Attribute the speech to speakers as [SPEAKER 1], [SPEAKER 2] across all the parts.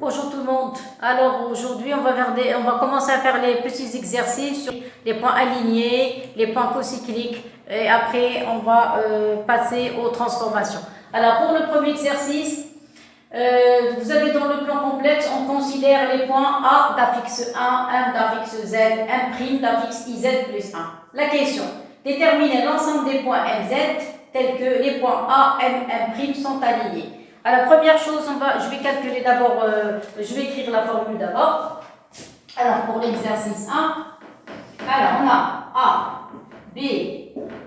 [SPEAKER 1] Bonjour tout le monde. Alors aujourd'hui on va commencer à faire les petits exercices sur les points alignés, les points cocycliques et après on va passer aux transformations. Alors pour le premier exercice, vous avez dans le plan complexe, on considère les points A d'affixe 1, M d'affixe Z, M' d'affixe IZ plus 1. La question, déterminez l'ensemble des points MZ tels que les points A, M, M' sont alignés. Alors, première chose, je vais calculer d'abord, je vais écrire la formule d'abord. Alors, pour l'exercice 1, alors on a A, B,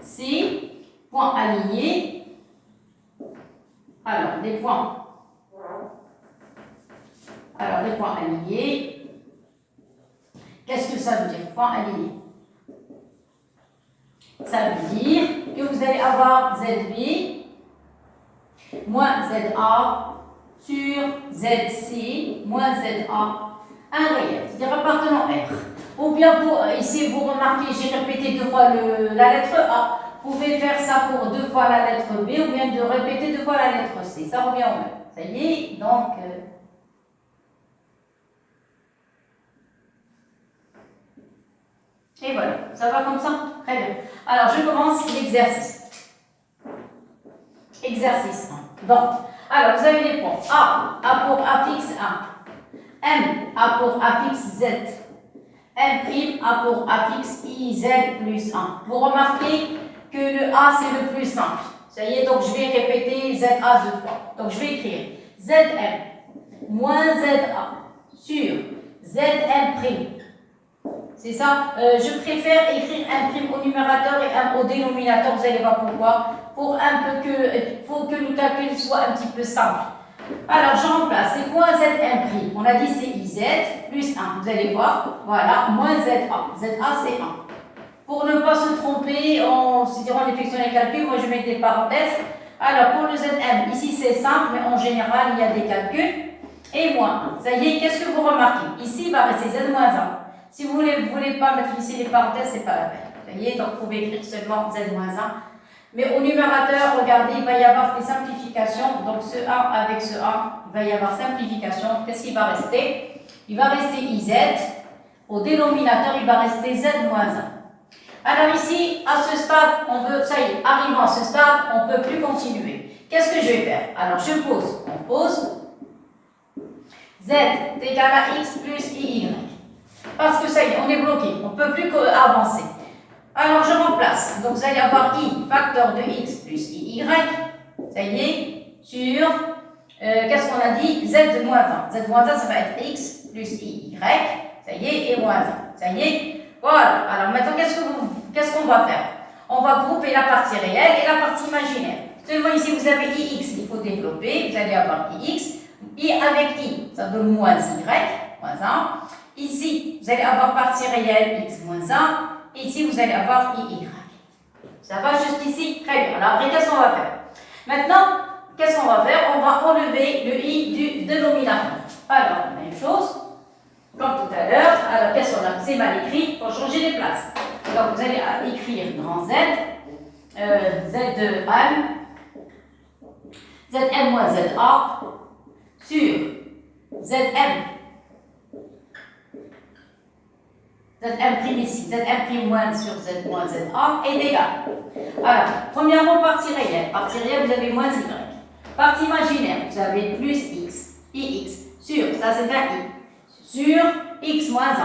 [SPEAKER 1] C, points alignés. Alors, des points alignés. Qu'est-ce que ça veut dire, points alignés? Ça veut dire que vous allez avoir ZB moins ZA sur ZC moins ZA, un réel, c'est-à-dire appartenant R. Ou bien, ici, vous remarquez, j'ai répété deux fois la lettre A. Vous pouvez faire ça pour deux fois la lettre B ou bien de répéter deux fois la lettre C. Ça revient au même. Ça y est, donc... Et voilà, ça va comme ça? Très bien. Alors, je commence l'exercice. Exercice 1. Donc, alors, vous avez les points. A pour affixe 1. M, A pour affixe Z. M' A pour affixe IZ plus 1. Vous remarquez que le A, c'est le plus simple. Ça y est, donc je vais répéter ZA deux fois. Donc, je vais écrire ZM moins ZA sur ZM'. C'est ça. Je préfère écrire M' au numérateur et M au dénominateur. Vous allez voir pourquoi. Pour faut que le calcul soit un petit peu simple. Alors, je remplace. C'est quoi ZM'? On a dit c'est IZ plus 1. Vous allez voir. Voilà. Moins ZA. ZA, c'est 1. Pour ne pas se tromper, on effectionne les calculs. Moi, je mets des parenthèses. Alors, pour le ZM, ici, c'est simple, mais en général, il y a des calculs. Et moins 1. Ça y est, qu'est-ce que vous remarquez? Ici, il va rester Z moins 1. Si vous ne voulez pas mettre ici les parenthèses, ce n'est pas la peine. Vous voyez, donc vous pouvez écrire seulement Z-1. Mais au numérateur, regardez, il va y avoir des simplifications. Donc ce 1 avec ce 1, il va y avoir simplification. Qu'est-ce qui va rester? Il va rester IZ. Au dénominateur, il va rester Z-1. Alors ici, à ce stade, ça y est, arrivant à ce stade, on ne peut plus continuer. Qu'est-ce que je vais faire? Alors je pose. On pose. Z est égal à X plus IY. Parce que ça y est, on est bloqué, on ne peut plus avancer. Alors je remplace. Donc vous allez avoir I, facteur de X plus IY, ça y est, sur, qu'est-ce qu'on a dit? Z moins 1. Z moins 1, ça va être X plus IY, ça y est, et moins 1. Ça y est, voilà. Alors maintenant, qu'est-ce qu'on va faire? On va grouper la partie réelle et la partie imaginaire. Seulement ici, vous avez IX, il faut développer. Vous allez avoir IX, I avec I, ça donne moins Y, moins 1. Ici, vous allez avoir partie réelle x moins 1. Ici, vous allez avoir IY. Ça va jusqu'ici? Très bien. Alors après, qu'est-ce qu'on va faire? Maintenant, qu'est-ce qu'on va faire? On va enlever le I du dénominateur. Alors, même chose, comme tout à l'heure. Alors, qu'est-ce qu'on a? C'est mal écrit, il faut changer les places. Donc, vous allez écrire grand Z, Z2M, ZM moins ZA, sur ZM. Z'M' ici, Z'M' moins sur Z moins ZA est égal. Alors, premièrement, partie réelle. Partie réelle, vous avez moins Y. Partie imaginaire, vous avez plus X. IX sur, ça c'est un I, sur X moins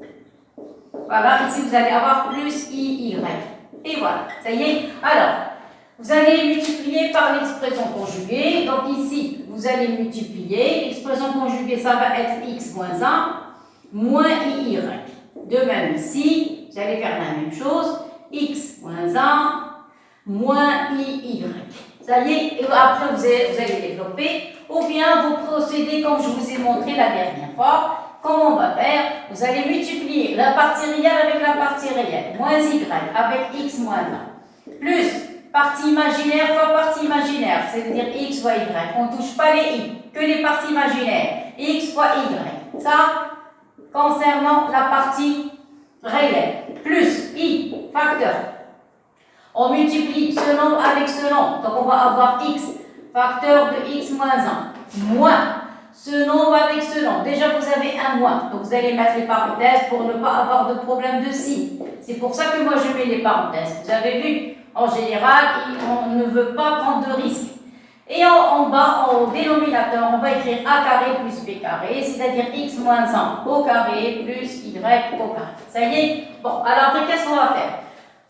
[SPEAKER 1] 1. Voilà, ici vous allez avoir plus IY. Et voilà, ça y est. Alors, vous allez multiplier par l'expression conjuguée. Donc ici, vous allez multiplier. L'expression conjuguée, ça va être X moins 1 moins IY. De même ici, vous allez faire la même chose, X moins 1 moins IY. Ça y est, et après vous allez développer, ou bien vous procédez comme je vous ai montré la dernière fois. Comment on va faire? Vous allez multiplier la partie réelle avec la partie réelle, moins Y avec X moins 1, plus partie imaginaire fois partie imaginaire, c'est-à-dire X fois Y. On ne touche pas les I, que les parties imaginaires, X fois Y. Ça, concernant la partie réelle, plus I, facteur. On multiplie ce nombre avec ce nombre. Donc, on va avoir X, facteur de X moins 1, moins ce nombre avec ce nombre. Déjà, vous avez un moins. Donc, vous allez mettre les parenthèses pour ne pas avoir de problème de signe. C'est pour ça que moi, je mets les parenthèses. Vous avez vu, en général, on ne veut pas prendre de risques. Et en bas, au dénominateur, on va écrire a carré plus b carré, c'est-à-dire x moins 1 au carré plus y au carré. Ça y est? Bon, alors après, qu'est-ce qu'on va faire?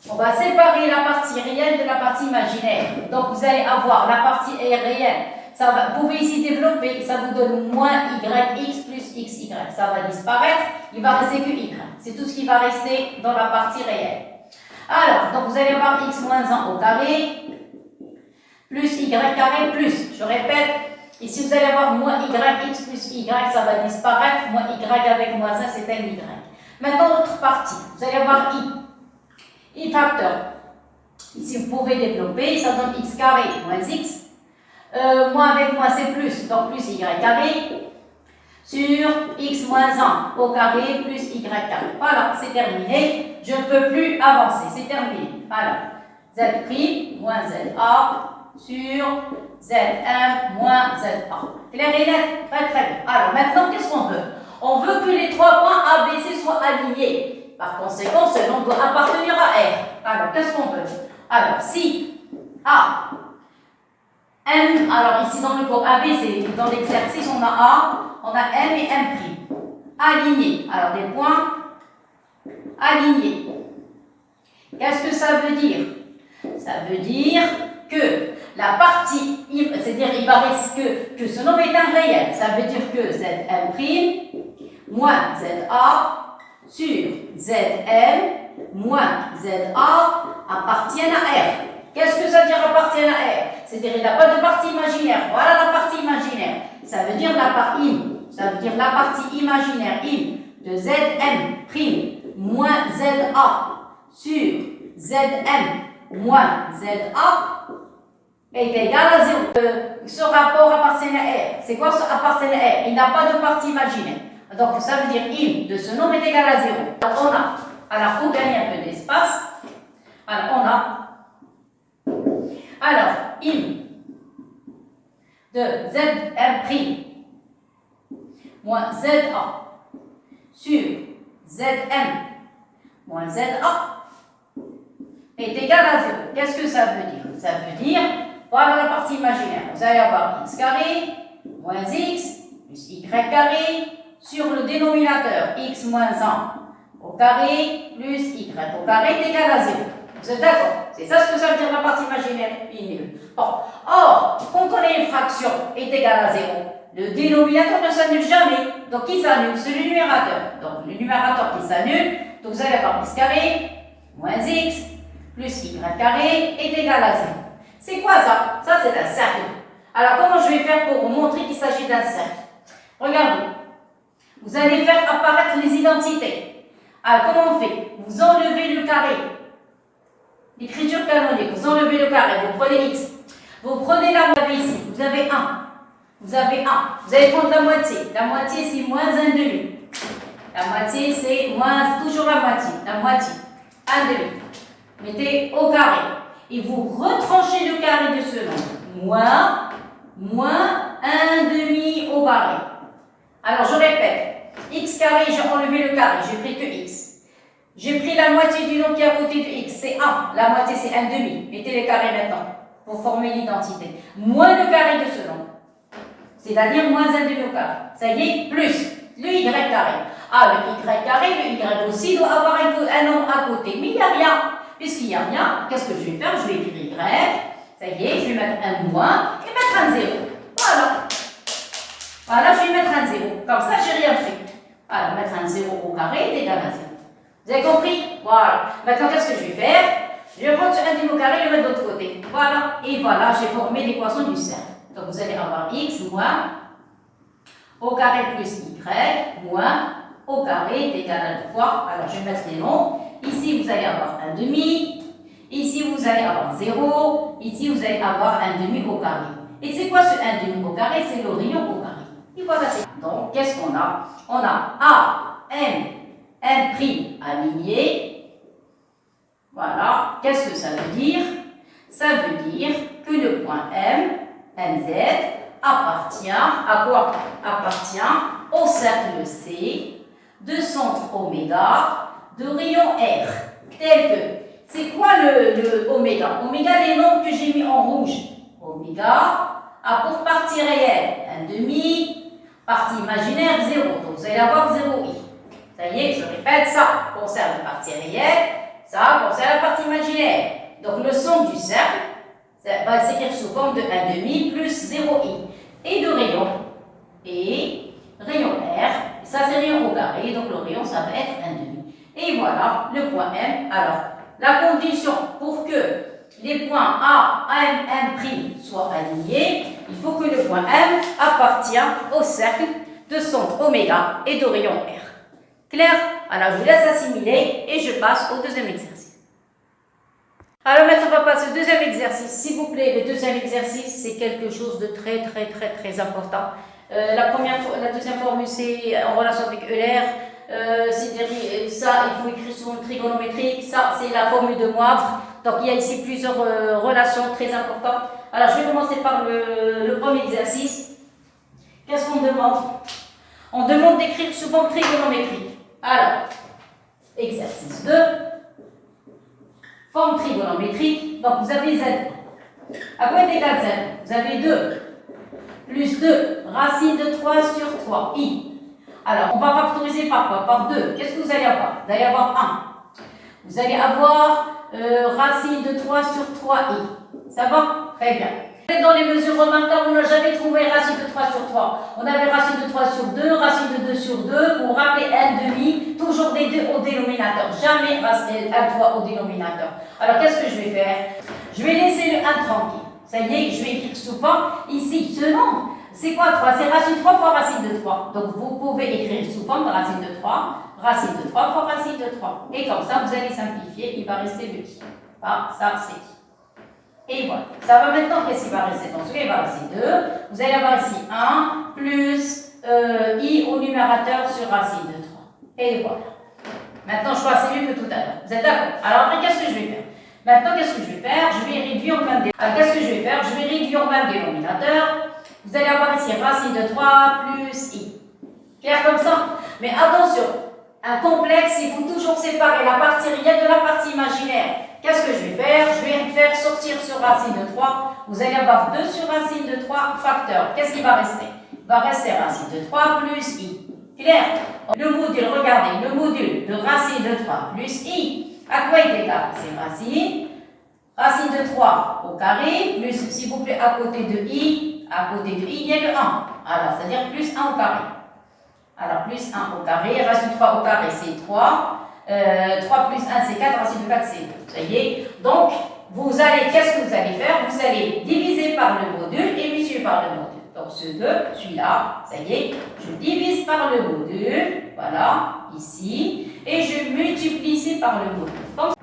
[SPEAKER 1] On va séparer la partie réelle de la partie imaginaire. Donc, vous allez avoir la partie réelle. Vous pouvez ici développer, ça vous donne moins yx plus xy. Ça va disparaître, il va rester que y. C'est tout ce qui va rester dans la partie réelle. Alors, donc vous allez avoir x moins 1 au carré, plus y carré plus, je répète, ici vous allez avoir moins yx plus y, ça va disparaître, moins y avec moins 1, c'est un y. Maintenant, l'autre partie, vous allez avoir i facteur. Ici, vous pouvez développer, ça donne x carré moins x. Moins avec moins, c'est plus, donc plus y carré sur x moins 1 au carré plus y carré. Voilà, c'est terminé. Je ne peux plus avancer, c'est terminé. Alors, z' moins za sur zm moins za. Clair et net? Très très bien. Alors, maintenant, qu'est-ce qu'on veut? On veut que les trois points A, B, C soient alignés. Par conséquent, ce nombre doit appartenir à R. Alors, qu'est-ce qu'on veut? Alors, si A, M, alors ici dans le cours AB, c'est dans l'exercice, on a A, on a M et M'. Alignés. Alors, des points alignés. Qu'est-ce que ça veut dire? Ça veut dire que la partie, c'est-à-dire il va rester que ce nombre est un réel. Ça veut dire que Zm' moins Za sur Zm moins Za appartiennent à R. Qu'est-ce que ça veut dire appartiennent à R? C'est-à-dire il n'a pas de partie imaginaire. Voilà la partie imaginaire. Ça veut dire la partie ça veut dire la partie imaginaire de Zm' moins Za sur Zm moins Za est égal à 0. Ce rapport appartient à R. C'est quoi ce appartient à R? Il n'a pas de partie imaginaire. Donc ça veut dire I de ce nombre est égal à 0. Alors on a, alors pour gagner un peu d'espace, alors on a, alors I de Zm' moins Za sur Zm moins Za est égal à 0. Qu'est-ce que ça veut dire? Ça veut dire, voilà la partie imaginaire. Vous allez avoir x carré moins x plus y carré sur le dénominateur x moins 1 au carré plus y au carré est égal à 0. Vous êtes d'accord? C'est ça ce que ça veut dire la partie imaginaire nulle. Bon. Or, quand on a une fraction est égale à 0, le dénominateur ne s'annule jamais. Donc, qui s'annule? C'est le numérateur. Donc, le numérateur qui s'annule. Donc, vous allez avoir x carré moins x plus y carré est égal à 0. C'est quoi ça? Ça, c'est un cercle. Alors, comment je vais faire pour vous montrer qu'il s'agit d'un cercle? Regardez. Vous allez faire apparaître les identités. Alors, comment on fait? Vous enlevez le carré. L'écriture canonique. Vous enlevez le carré. Vous prenez x. Vous prenez la moitié ici. Vous avez 1. Vous avez 1. Vous allez prendre la moitié. La moitié, c'est moins 1 demi. La moitié, c'est moins, toujours la moitié. La moitié. 1 demi. Mettez au carré. Et vous retranchez le carré de ce nombre. Moins 1 demi au carré. Alors, je répète. X carré, j'ai enlevé le carré. J'ai pris que x. J'ai pris la moitié du nombre qui est à côté de x. C'est 1. La moitié, c'est 1 demi. Mettez le carré maintenant. Pour former l'identité. Moins le carré de ce nombre. C'est-à-dire moins 1 demi au carré. Ça y est, plus le y carré. Ah, le y carré, le y aussi doit avoir un nombre à côté. Mais il n'y a rien. Puisqu'il n'y a rien, qu'est-ce que je vais faire? Je vais écrire y. Ça y est, je vais mettre un moins et mettre un 0. Voilà. Voilà, je vais mettre un 0. Comme ça, je n'ai rien fait. Alors, mettre un 0 au carré est égal à 0. Vous avez compris? Voilà. Maintenant, qu'est-ce que je vais faire? Je vais prendre ce 1 demi au carré et le mettre de l'autre côté. Voilà. Et voilà, j'ai formé l'équation du cercle. Donc, vous allez avoir x moins au carré plus y moins au carré est égal à 3. Alors, je vais mettre les noms. Ici, vous allez avoir 1 demi. Ici, vous allez avoir 0. Ici, vous allez avoir 1 demi au carré. Et c'est quoi ce 1 demi au carré? C'est le rayon au carré. Et voilà, c'est. Donc, qu'est-ce qu'on a? On a A, M, M' aligné. Voilà. Qu'est-ce que ça veut dire? Ça veut dire que le point M, MZ, appartient à quoi? Appartient au cercle C, de centre oméga, de rayon R, tel que, c'est quoi le oméga? Oméga, les nombres que j'ai mis en rouge. Oméga a pour partie réelle 1/2, partie imaginaire 0, donc vous allez avoir 0i. Ça y est, je répète, ça concerne la partie réelle, ça concerne la partie imaginaire. Donc le somme du cercle va s'écrire sous forme de 1/2 plus 0i. Et de rayon, et rayon R, ça c'est rayon au carré, donc le rayon ça va être 1/2. Et voilà le point M. Alors, la condition pour que les points A, M, M' soient alignés, il faut que le point M appartient au cercle de centre oméga et de rayon R. Clair? Alors, je vous laisse assimiler et je passe au deuxième exercice. Alors maintenant, on va passer au deuxième exercice. S'il vous plaît, le deuxième exercice, c'est quelque chose de très important. La deuxième formule, c'est en relation avec Euler. Ça, il faut écrire sur une trigonométrique. Ça, c'est la formule de Moivre. Donc, il y a ici plusieurs relations très importantes. Alors, je vais commencer par le premier exercice. Qu'est-ce qu'on demande? On demande d'écrire sous forme trigonométrique. Alors, exercice 2. Forme trigonométrique. Donc, vous avez Z. À quoi est égal Z? Vous avez 2 plus 2, racine de 3 sur 3, I. Alors, on va factoriser par quoi? Par 2. Qu'est-ce que vous allez avoir? Vous allez avoir 1. Vous allez avoir racine de 3 sur 3i. Ça va? Très bien. Dans les mesures remarquables, on n'a jamais trouvé racine de 3 sur 3. On avait racine de 3 sur 2, racine de 2 sur 2. Pour rappeler 1/2, toujours des 2 au dénominateur. Jamais 1/3 au dénominateur. Alors, qu'est-ce que je vais faire? Je vais laisser le 1 tranquille. Ça y est, je vais écrire sous forme. Ici, ce nombre, c'est quoi 3? C'est racine 3 fois racine de 3. Donc, vous pouvez écrire sous forme de racine de 3. Racine de 3 fois racine de 3. Et comme ça, vous allez simplifier. Il va rester le i. Ah, ça, c'est i. Et voilà. Ça va maintenant, qu'est-ce qui va rester? Donc, il va rester 2. Vous allez avoir ici 1 plus i au numérateur sur racine de 3. Et voilà. Maintenant, je crois que c'est mieux que tout à l'heure. Vous êtes d'accord? Alors, après, qu'est-ce que je vais faire? Maintenant, qu'est-ce que je vais faire? Je vais réduire le même dénominateur. Alors, qu'est-ce que je vais faire? Je vais réduire le même dénominateur. Vous allez avoir ici racine de 3 plus i. Clair comme ça? Mais attention, un complexe, il faut toujours séparer la partie réelle de la partie imaginaire. Qu'est-ce que je vais faire? Je vais faire sortir sur racine de 3. Vous allez avoir 2 sur racine de 3 facteurs. Qu'est-ce qui va rester? Il va rester racine de 3 plus i. Clair? Le module, regardez, le module de racine de 3 plus i. À quoi est égal? C'est racine de 3 au carré, plus, s'il vous plaît, à côté de i, il y a le 1. Alors, c'est-à-dire plus 1 au carré. Alors, plus 1 au carré, racine de 3 au carré, c'est 3. 3 plus 1, c'est 4, racine de 4, c'est 2. Ça y est. Donc, qu'est-ce que vous allez faire? Vous allez diviser par le module et multiplier par le module. Donc, celui-là, ça y est, je divise par le module, voilà, ici, et je multiplie ici par le module. Comme ça.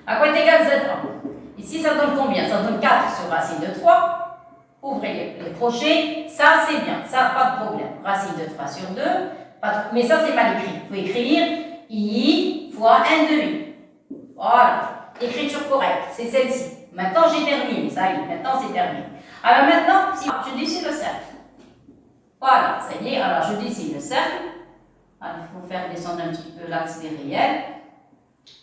[SPEAKER 1] À quoi est égal Z1? Ici, ça donne combien? Ça donne 4 sur racine de 3. Ouvrez les crochets, ça c'est bien, ça pas de problème. Racine de 3 sur 2, mais ça c'est mal écrit. Il faut écrire i fois 1/2. Voilà, écriture correcte, c'est celle-ci. Maintenant j'ai terminé, ça y est, maintenant c'est terminé. Alors maintenant, si je dessine le cercle. Voilà, ça y est, alors je dessine le cercle. Alors, il faut faire descendre un petit peu l'axe des réels.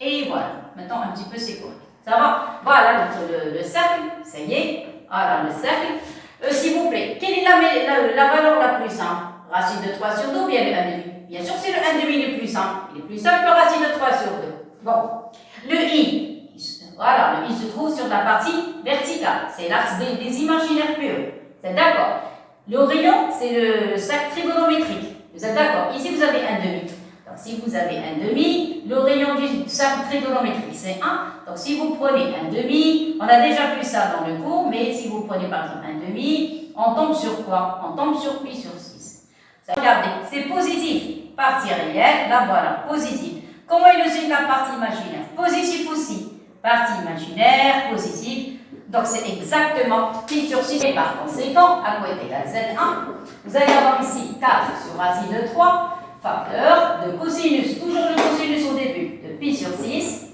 [SPEAKER 1] Et voilà, maintenant un petit peu c'est correct. Ça va? Voilà le cercle, ça y est. Voilà le cercle. S'il vous plaît, quelle est la valeur la plus simple? Racine de 3 sur 2 ou bien le 1/2? Bien sûr, c'est le 1/2 le plus simple. Il est plus simple que racine de 3 sur 2. Bon, le i, voilà, le i se trouve sur la partie verticale. C'est l'axe des imaginaires purs. Vous êtes d'accord? Le rayon, c'est le cercle trigonométrique. Vous êtes d'accord? Ici, vous avez 1/2. Donc, si vous avez 1/2, le rayon du cercle trigonométrique, c'est 1. Donc, si vous prenez 1/2, on a déjà vu ça dans le cours, mais si vous prenez par exemple 1/2, on tombe sur quoi? On tombe sur pi sur 6. Regardez, c'est positif. Partie réelle, là voilà, positif. Comment illustrent la partie imaginaire? Positif aussi. Partie imaginaire, positif. Donc, c'est exactement pi sur 6. Et par conséquent, à quoi est égal Z1? Vous allez avoir ici 4 sur racine de 3, facteur de cosinus, toujours le cosinus au début, de pi sur 6,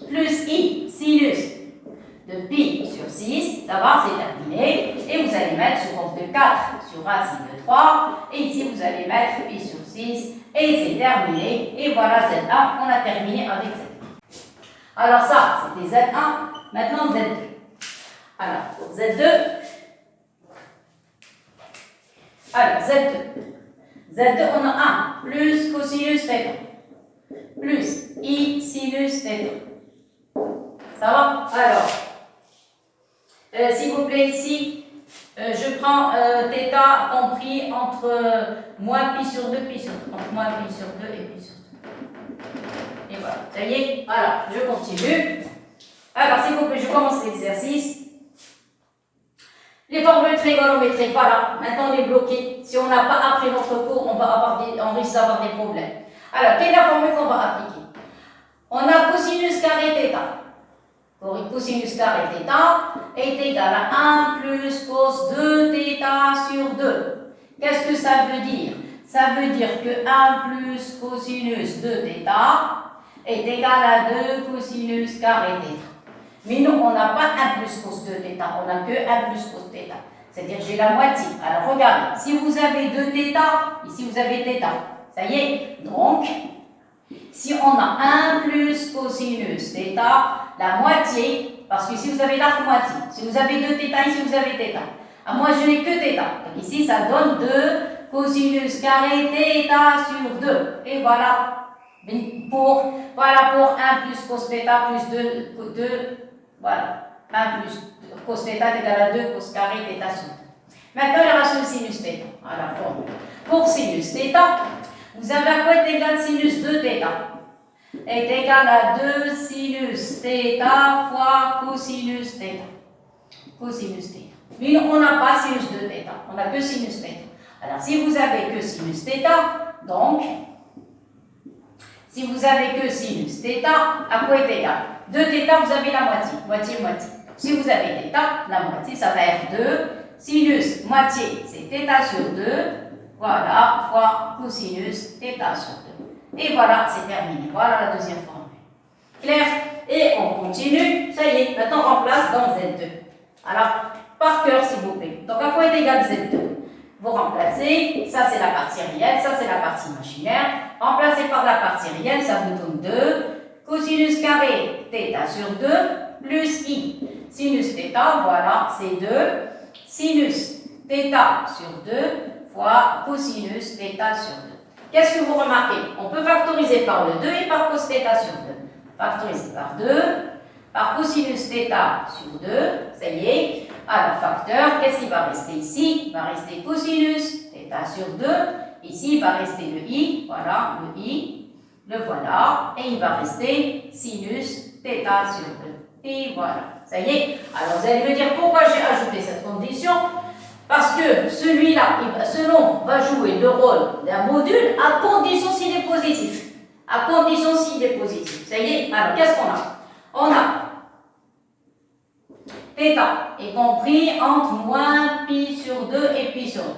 [SPEAKER 1] plus i, sinus de pi sur 6, ça va, c'est terminé. Et vous allez mettre sous forme de 4 sur racine de 3. Et ici, vous allez mettre pi sur 6. Et c'est terminé. Et voilà Z1, on a terminé avec Z1. Alors ça, c'était Z1. Maintenant Z2. Alors, pour Z2, Z2, on a 1 plus cosinus θ plus I sinus θ. Ça va? Alors, s'il vous plaît, ici, je prends θ compris entre moins pi sur 2, pi sur 2. Donc, moins pi sur 2 et pi sur 2. Et voilà, ça y est? Voilà, je continue. Alors, s'il vous plaît, je commence l'exercice. Les formules trigonométriques, voilà. Maintenant, on est bloqué. Si on n'a pas appris notre cours, on risque d'avoir des problèmes. Alors, quelle est la formule qu'on va appliquer? On a cosinus carré θ. Cosinus carré θ est égal à 1 plus cos 2 θ sur 2. Qu'est-ce que ça veut dire? Ça veut dire que 1 plus cosinus 2 θ est égal à 2 cosinus carré θ. Mais nous, on n'a pas 1 plus cos 2 θ, on n'a que 1 plus cos θ. C'est-à-dire j'ai la moitié. Alors regardez, si vous avez 2 θ, ici vous avez θ. Ça y est. Donc, si on a 1 plus cosinus θ, la moitié, parce que ici vous avez l'arc moitié. Si vous avez 2 θ, ici vous avez θ. Ah, moi je n'ai que θ. Donc ici ça donne 2 cosinus carré θ sur 2. Et voilà. Pour 1 plus cos θ plus 2 voilà. 1 plus cos θ est égal à 2 cos carré θ sur 2. Maintenant, les ratios de sinus θ. Alors, bon. Pour sinus θ, vous avez à quoi est égal sinus 2 θ est égal à 2 sinus θ fois cosinus θ. Cosinus θ. Mais on n'a pas sinus 2 θ, on n'a que sinus θ. Alors, si vous avez que sinus θ, donc, si vous avez que sinus θ, à quoi est égal? 2 θ, vous avez la moitié, moitié. Si vous avez θ, la moitié, ça va être 2. Sinus, moitié, c'est θ sur 2. Voilà, fois cosinus θ sur 2. Et voilà, c'est terminé. Voilà la deuxième formule. Clair? Et on continue. Ça y est, maintenant on remplace dans Z2. Alors, par cœur, s'il vous plaît. Donc, à quoi est égal Z2? Vous remplacez, ça c'est la partie réelle, ça c'est la partie imaginaire. Remplacez par la partie réelle, ça vous donne 2. Cosinus carré θ sur 2 plus I. Sinus θ, voilà, c'est 2. Sinus θ sur 2 fois cosinus θ sur 2. Qu'est-ce que vous remarquez? On peut factoriser par le 2 et par cos θ sur 2. Factoriser par 2, par cosinus θ sur 2, ça y est. Alors, facteur, qu'est-ce qui va rester ici? Il va rester cosinus θ sur 2. Ici, il va rester le I, voilà, le I, le voilà. Et il va rester sinus θ sur 2. Et voilà, ça y est. Alors, vous allez me dire pourquoi j'ai ajouté cette condition? Parce que celui-là, ce nombre va jouer le rôle d'un module à condition s'il est positif. À condition s'il est positif. Ça y est. Alors, qu'est-ce qu'on a? On a θ est compris entre moins pi sur 2 et pi sur 2.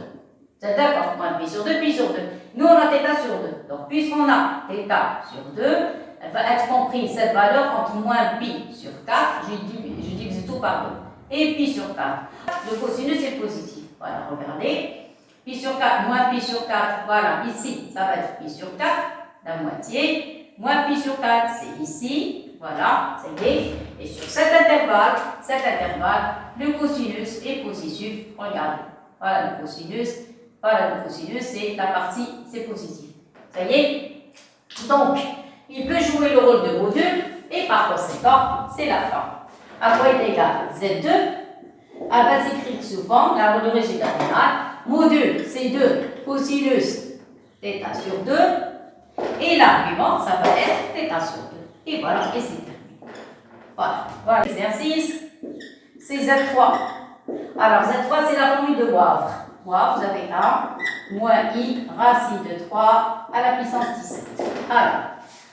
[SPEAKER 1] Vous êtes d'accord? Moins pi sur 2, pi sur 2. Nous, on a θ sur 2. Donc, puisqu'on a θ sur 2, elle va être comprise, cette valeur, entre moins pi sur 4, je divise tout par 2, et pi sur 4. Le cosinus est positif. Voilà, regardez. Pi sur 4, moins pi sur 4, voilà, ici, ça va être pi sur 4, la moitié. Moins pi sur 4, c'est ici, voilà, c'est y. Et sur cet intervalle, le cosinus est positif. Regardez, voilà le cosinus, c'est la partie, c'est positif. Ça y est. Donc, il peut jouer le rôle de module, et par conséquent, c'est la forme. À quoi est égal Z2? Elle va s'écrire sous forme, la règle de résultat final. Module, c'est 2 cosinus θ sur 2. Et l'argument, ça va être θ sur 2. Et voilà, et c'est terminé. Voilà l'exercice. C'est Z3. Alors, Z3, c'est la formule de Poivre. Poivre, vous avez 1 moins I racine de 3 à la puissance 17. Alors,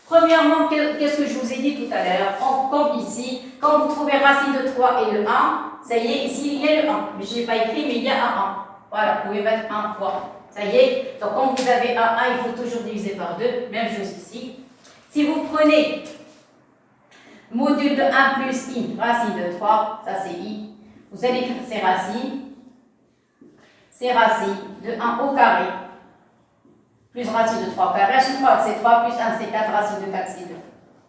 [SPEAKER 1] premièrement, qu'est-ce que je vous ai dit tout à l'heure? Comme ici, quand vous trouvez racine de 3 et le 1, ça y est, ici, il y a le 1. Mais je ne l'ai pas écrit, mais il y a un 1. Voilà, vous pouvez mettre 1 fois. Ça y est. Donc, quand vous avez un 1, il faut toujours diviser par 2. Même chose ici. Si vous prenez Module de 1 plus i, racine de 3, ça c'est i. Vous allez écrire ces racines. Ces racines de 1 au carré, plus racine de 3 au carré. Racine de 3, c'est 3, plus 1, c'est 4, racine de 4, c'est 2.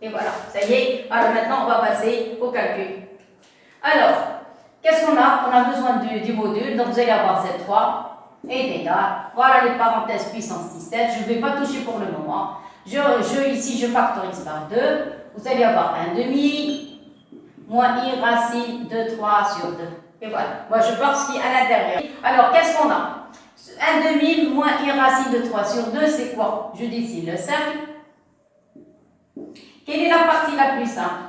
[SPEAKER 1] Et voilà, ça y est. Alors maintenant, on va passer au calcul. Alors, qu'est-ce qu'on a? On a besoin du module, donc vous allez avoir Z3 est égal. Voilà les parenthèses puissance 17. Je ne vais pas toucher pour le moment. Ici, je factorise par 2. Vous allez avoir 1 demi moins i racine de 3 sur 2. Et voilà. Moi, je pars ce qui est à l'intérieur. Alors, qu'est-ce qu'on a? 1 demi moins i racine de 3 sur 2, c'est quoi? Je dessine le cercle. Quelle est la partie la plus simple?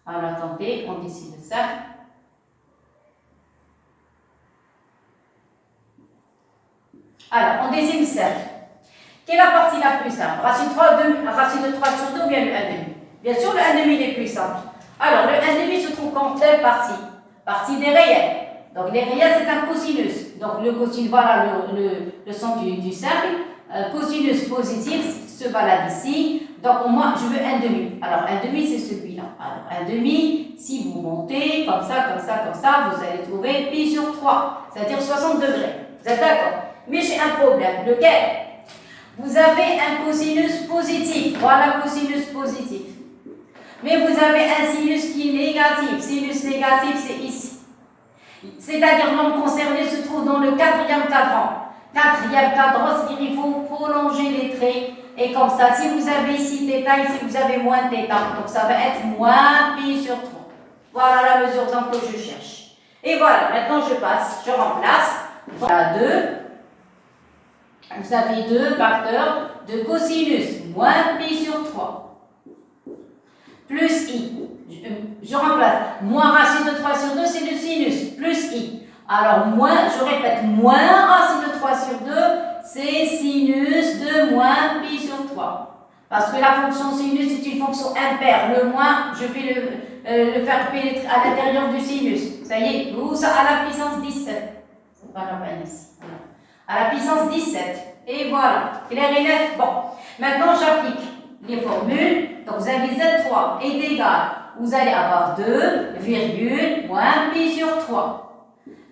[SPEAKER 1] Alors, attendez, on dessine le cercle. Alors, on dessine le cercle. Quelle est la partie la plus simple? Racine de 3 sur 2 ou bien le 1 demi? Bien sûr, le 1 demi est plus simple. Alors, le 1 demi se trouve comme telle partie? Partie des réels. Donc, les réels, c'est un cosinus. Donc, le cosinus, voilà le centre du cercle. Cosinus positif se balade ici. Donc, moi, je veux 1 demi. Alors, 1 demi, c'est celui-là. Alors, 1 demi, si vous montez comme ça, vous allez trouver pi sur 3. C'est-à-dire 60 degrés. Vous êtes d'accord? Mais j'ai un problème. Lequel? Vous avez un cosinus positif. Voilà, cosinus positif. Mais vous avez un sinus qui est négatif. Sinus négatif, c'est ici. C'est-à-dire l'homme concerné se trouve dans le 4e cadran. 4e cadran, c'est-à-dire qu'il faut prolonger les traits. Et comme ça, si vous avez ici θ, ici vous avez moins θ. Donc ça va être moins pi sur 3. Voilà la mesure d'angle que je cherche. Et voilà, maintenant je passe, je remplace. Voilà 2. Vous avez 2 facteurs de cosinus, moins pi sur 3. Plus i. Je remplace. Moins racine de 3 sur 2, c'est le sinus. Plus i. Alors, moins, je répète, moins racine de 3 sur 2, c'est sinus de moins pi sur 3. Parce que la fonction sinus est une fonction impaire. Le moins, je vais le faire pénétrer à l'intérieur du sinus. Ça y est, où ça à la puissance 17. C'est pas la peine ici. Voilà. À la puissance 17. Et voilà. Clair et net? Bon. Maintenant, j'applique les formules. Donc, vous avez Z3 est égal. Vous allez avoir 2, virgule, moins pi sur 3.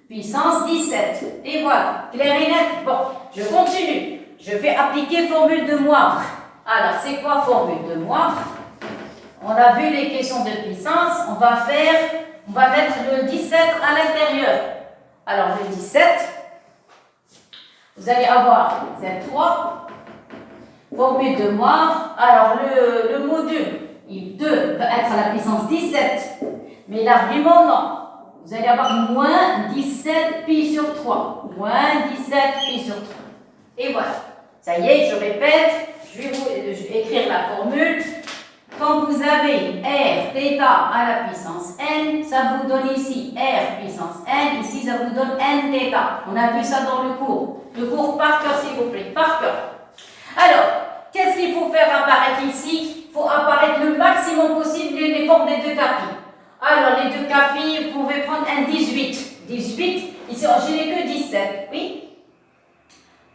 [SPEAKER 1] Puissance 17. Et voilà. Clair et net? Bon. Je continue. Je vais appliquer formule de Moivre. Alors, c'est quoi formule de Moivre? On a vu les questions de puissance. On va mettre le 17 à l'intérieur. Alors, le 17, vous allez avoir Z3, formule de Moivre. Alors, le module, il 2 va être à la puissance 17. Mais l'argument, non. Vous allez avoir moins 17 pi sur 3. Moins 17 pi sur 3. Et voilà. Ça y est, je répète. Je vais vous écrire la formule. Quand vous avez R θ à la puissance n, ça vous donne ici R puissance n. Ici, ça vous donne n θ. On a vu ça dans le cours. Le cours par cœur, s'il vous plaît. Par cœur. Alors, qu'est-ce qu'il faut faire apparaître ici? Il faut apparaître le maximum possible les formes des deux capis. Alors, les deux capis, vous pouvez prendre un 18. 18, ici, je n'ai que 17. Oui?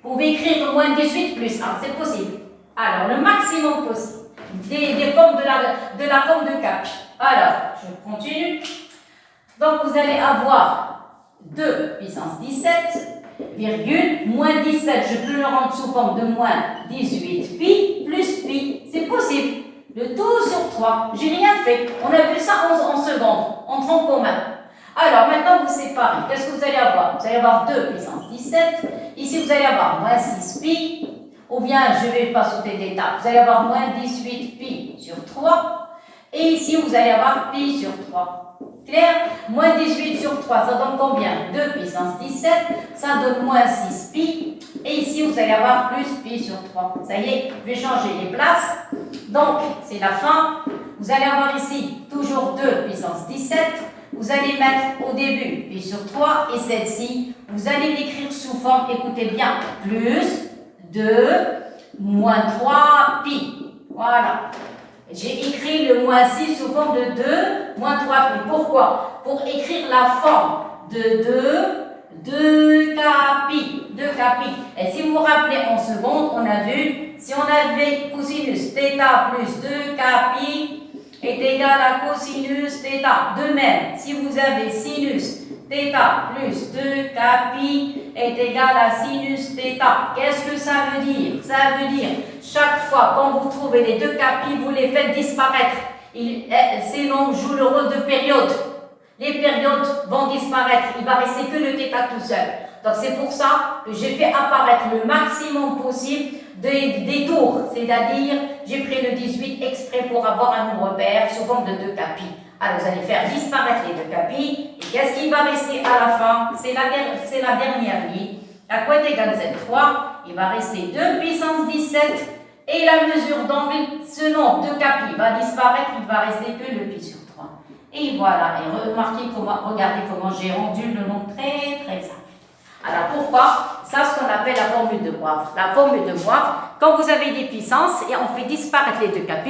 [SPEAKER 1] Vous pouvez écrire moins 18 plus 1, c'est possible. Alors, le maximum possible. Des formes de la forme de capi. Alors, je continue. Donc, vous allez avoir 2 puissance 17, virgule, moins 17, je peux le rendre sous forme de moins 18 pi, plus pi. C'est possible. Le tout sur 3. J'ai rien fait. On a vu ça en seconde, en tronc commun. Alors, maintenant, vous séparez. Qu'est-ce que vous allez avoir? Vous allez avoir 2 puissance 17. Ici, vous allez avoir moins 6 pi. Ou bien, je ne vais pas sauter d'étape. Vous allez avoir moins 18 pi sur 3. Et ici, vous allez avoir pi sur 3. Clair? Moins 18 sur 3, ça donne combien? 2 puissance 17. Ça donne moins 6 pi. Et ici, vous allez avoir plus pi sur 3. Ça y est, je vais changer les places. Donc, c'est la fin. Vous allez avoir ici toujours 2 puissance 17. Vous allez mettre au début pi sur 3. Et celle-ci, vous allez l'écrire sous forme, écoutez bien, plus 2, moins 3 pi. Voilà. J'ai écrit le moins 6 sous forme de 2, moins 3 pi. Pourquoi? Pour écrire la forme de 2 capi. 2 capi. Et si vous vous rappelez en seconde, on a vu, si on avait cosinus θ plus 2 capi, est égal à cosinus θ. De même, si vous avez sinus θ plus 2kπ est égal à sinus θ. Qu'est-ce que ça veut dire? Ça veut dire, chaque fois quand vous trouvez les 2kπ, vous les faites disparaître. Ces nombres jouent le rôle de période. Les périodes vont disparaître. Il va rester que le θ tout seul. Donc c'est pour ça que j'ai fait apparaître le maximum possible des tours. C'est-à-dire, j'ai pris le 18 exprès pour avoir un nombre pair sous forme de 2kπ. Alors vous allez faire disparaître les 2kπ. Et qu'est-ce qui va rester à la fin? C'est la dernière ligne. À quoi est égal Z3? Il va rester 2 puissance 17. Et la mesure d'angle, ce nombre de kπ va disparaître. Il va rester que le pi sur 3. Et voilà. Et regardez comment j'ai rendu le nombre très très simple. Alors pourquoi? Ça, ce qu'on appelle la formule de Moivre. La formule de Moivre, quand vous avez des puissances, et on fait disparaître les 2kπ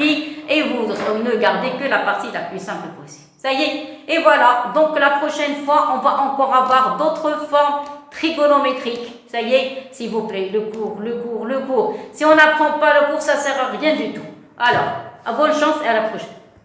[SPEAKER 1] et vous ne gardez que la partie la plus simple possible. Ça y est. Et voilà. Donc la prochaine fois, on va encore avoir d'autres formes trigonométriques. Ça y est, s'il vous plaît, le cours. Si on n'apprend pas le cours, ça ne sert à rien du tout. Alors, bonne chance et à la prochaine.